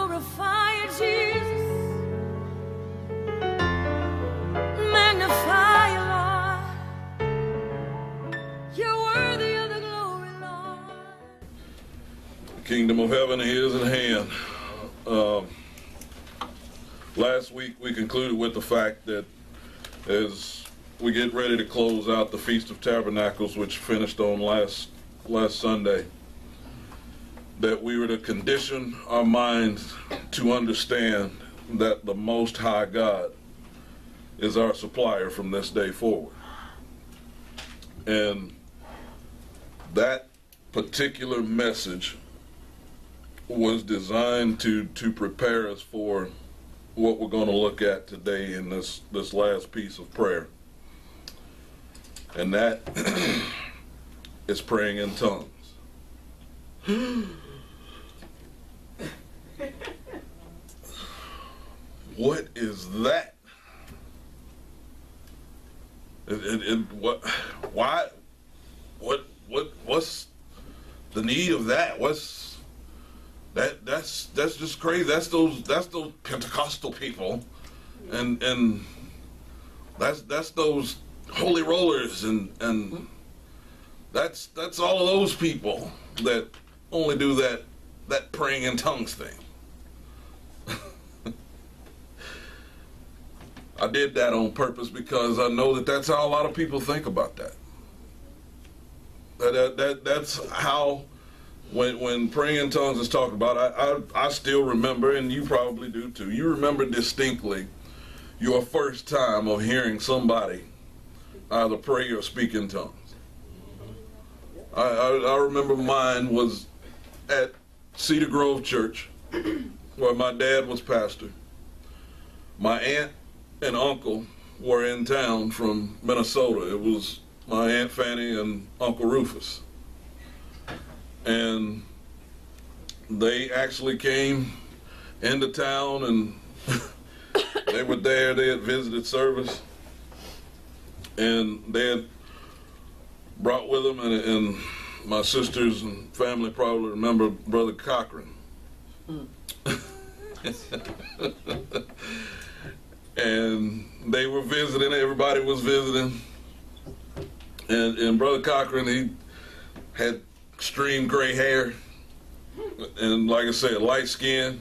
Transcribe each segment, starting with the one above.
glorify you, Jesus. Magnify you, Lord. You're worthy of the glory, Lord. The kingdom of heaven is at hand. Last week we concluded with the fact that as we get ready to close out the Feast of Tabernacles, which finished on last Sunday, that we were to condition our minds to understand that the Most High God is our supplier from this day forward. And that particular message was designed to prepare us for what we're going to look at today in this last piece of prayer. And that is praying in tongues. What is that? What's the need of that? That's just crazy. That's those Pentecostal people, and that's those holy rollers, and that's all of those people that only do that praying in tongues thing. I did that on purpose because I know that's how a lot of people think about that. That's how when praying in tongues is talked about, I still remember, and you probably do too, you remember distinctly your first time of hearing somebody either pray or speak in tongues. I remember mine was at Cedar Grove Church, where my dad was pastor. My aunt and uncle were in town from Minnesota. It was my Aunt Fanny and Uncle Rufus. And they actually came into town, and they were there. They had visited service, and they had brought with them, and my sisters and family probably remember Brother Cochran. And they were visiting, everybody was visiting, and Brother Cochran, he had extreme gray hair, and like I said, light skin.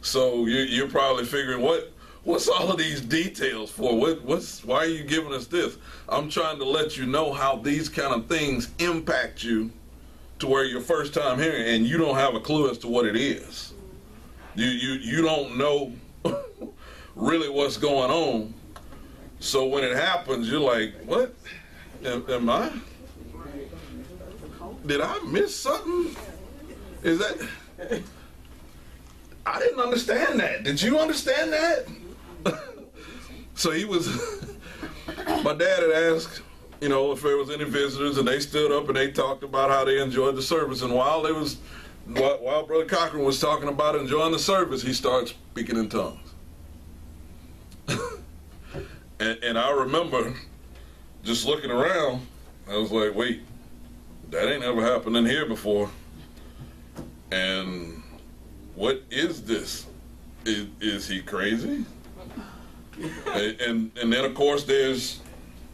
So you're probably figuring, what's all of these details for? Why are you giving us this? I'm trying to let you know how these kind of things impact you to where your first time hearing it, and you don't have a clue as to what it is. You don't know really what's going on. So when it happens, you're like, what? Am I? Did I miss something? Is that? I didn't understand that. Did you understand that? So my dad had asked, if there was any visitors, and they stood up and they talked about how they enjoyed the service. And while Brother Cochran was talking about enjoying the service, he started speaking in tongues. And I remember just looking around, I was like, wait, that ain't ever happened in here before. And what is this? Is he crazy? And then of course there's,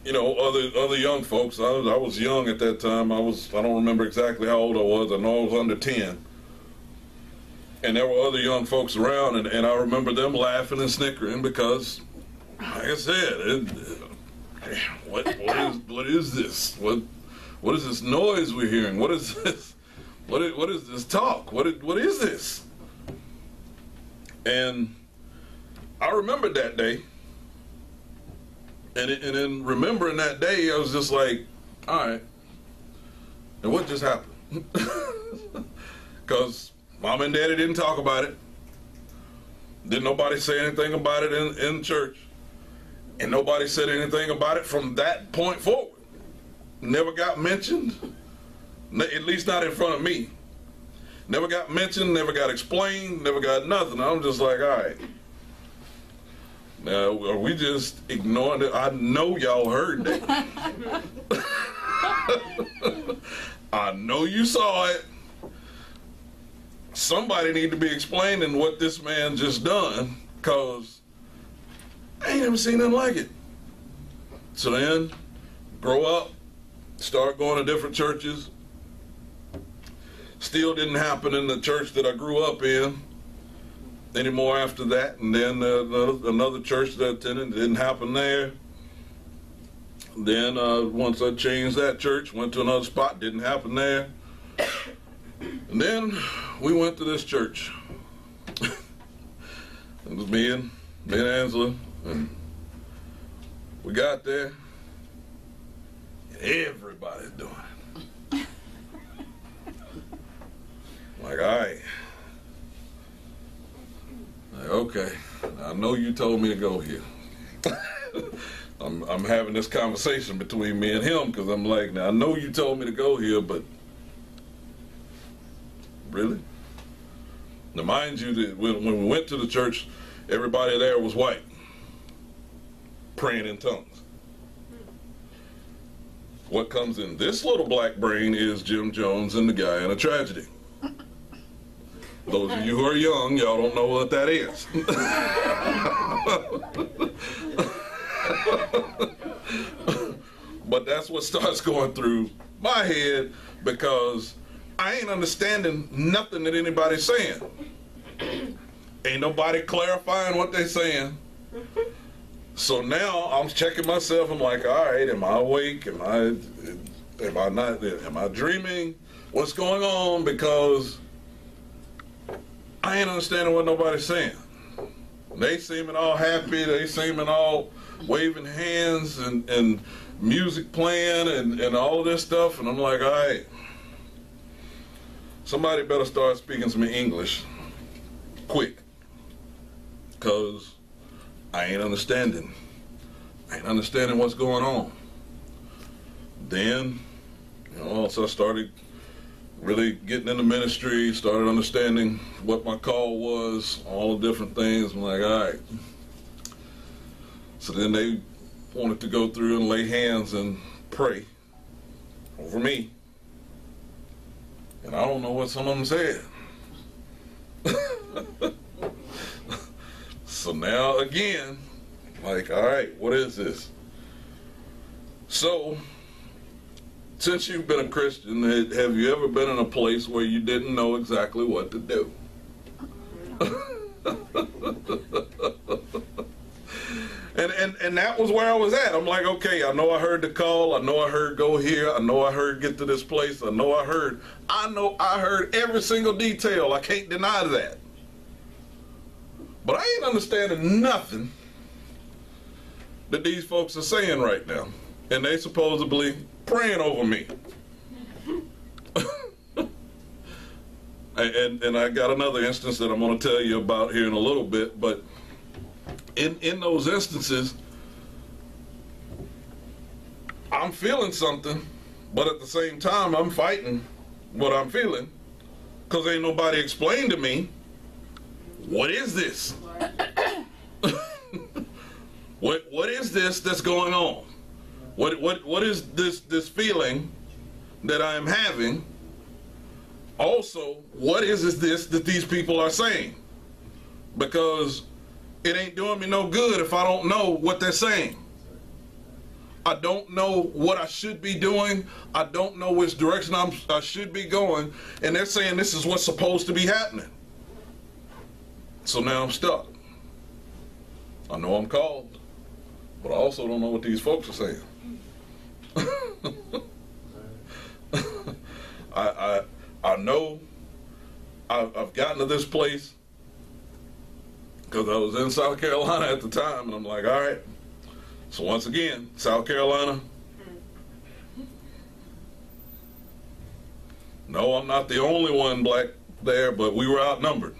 other young folks. I was young at that time. I don't remember exactly how old I was. I know I was under 10. And there were other young folks around, and I remember them laughing and snickering because, like I said, what is this? What is this noise we're hearing? What is this? What is this talk? What is this? And I remembered that day, and in remembering that day, I was just like, all right, and what just happened? Because Mom and Daddy didn't talk about it. Didn't nobody say anything about it in church. And nobody said anything about it from that point forward. Never got mentioned, at least not in front of me. Never got mentioned, never got explained, never got nothing. I'm just like, all right. Now, are we just ignoring it? I know y'all heard that. I know you saw it. somebody need to be explaining what this man just done, because I ain't never seen nothing like it. So then, grow up, start going to different churches. Still didn't happen in the church that I grew up in anymore after that. And then another church that I attended, didn't happen there. Then once I changed that church, went to another spot, didn't happen there. And then we went to this church. It was me and Angela, and we got there, and everybody's doing it. Like, all right. Like, okay, I know you told me to go here. I'm having this conversation between me and him, because I'm like, now I know you told me to go here, but really? Now mind you, that when we went to the church, everybody there was white, praying in tongues. What comes in this little black brain is Jim Jones and the Guy in a Tragedy. Those of you who are young, y'all don't know what that is. But that's what starts going through my head, because I ain't understanding nothing that anybody's saying. Ain't nobody clarifying what they're saying. So now I'm checking myself. I'm like, all right, am I awake? Am I not? Am I dreaming? What's going on? Because I ain't understanding what nobody's saying. They seeming all happy. They seeming all waving hands and music playing and all this stuff. And I'm like, all right, somebody better start speaking some English quick, because I ain't understanding. I ain't understanding what's going on. Then, so I started really getting into ministry, started understanding what my call was, all the different things. I'm like, all right. So then they wanted to go through and lay hands and pray over me. And I don't know what some of them said. So now again, like, all right, what is this? So, since you've been a Christian, have you ever been in a place where you didn't know exactly what to do? And that was where I was at. I'm like, okay, I know I heard the call. I know I heard go here. I know I heard get to this place. I know I heard every single detail. I can't deny that. But I ain't understanding nothing that these folks are saying right now. And they supposedly praying over me. and I got another instance that I'm going to tell you about here in a little bit. But in those instances, I'm feeling something, but at the same time, I'm fighting what I'm feeling, because ain't nobody explained to me, what is this? What is this that's going on? What is this feeling that I am having? Also, what is this that these people are saying? Because it ain't doing me no good if I don't know what they're saying. I don't know what I should be doing. I don't know which direction I should be going. And they're saying this is what's supposed to be happening. So now I'm stuck. I know I'm called, but I also don't know what these folks are saying. I know I've gotten to this place because I was in South Carolina at the time, and I'm like, all right. So once again, South Carolina. No, I'm not the only one black there, but we were outnumbered.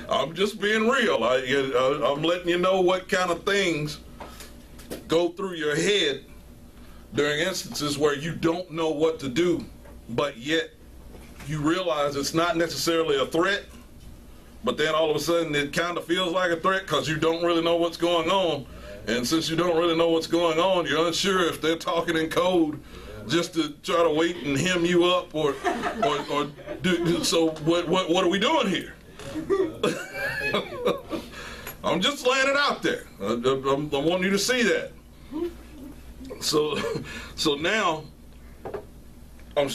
I'm just being real. I'm letting you know what kind of things go through your head during instances where you don't know what to do, but yet you realize it's not necessarily a threat, but then all of a sudden it kind of feels like a threat because you don't really know what's going on. And since you don't really know what's going on, you're unsure if they're talking in code just to try to wait and hem you up, or do so? What are we doing here? I'm just laying it out there. I want you to see that. So now I'm